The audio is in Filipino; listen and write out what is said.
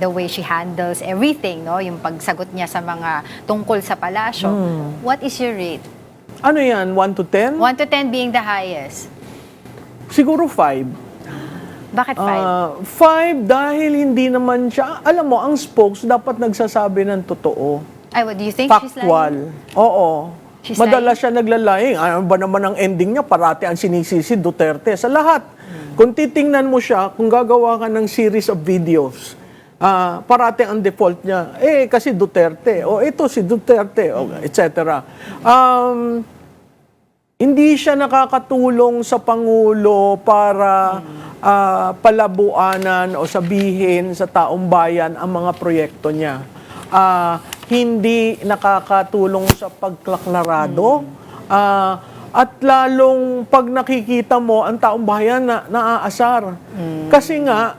the way she handles everything, no? Yung pagsagot niya sa mga tungkol sa palasyo. What is your rate? Ano yan, 1 to 10? 1 to 10 being the highest. Siguro 5. Bakit 5? 5 dahil hindi naman siya, alam mo, ang spokes dapat nagsasabi ng totoo. Ay, what do you think she's lying? Factual. Oo. She's Madalas siya naglalaying. Ano ba naman ang ending niya? Parati ang sinisisi Duterte sa lahat. Kung titingnan mo siya, kung gagawa ka ng series of videos, parati ang default niya, kasi Duterte, o ito si Duterte, etc. Hindi siya nakakatulong sa Pangulo para palabuanan o sabihin sa taong bayan ang mga proyekto niya. Hindi nakakatulong sa pagkaklarado. At lalong pag nakikita mo ang taong bayan na naaasar. Kasi nga,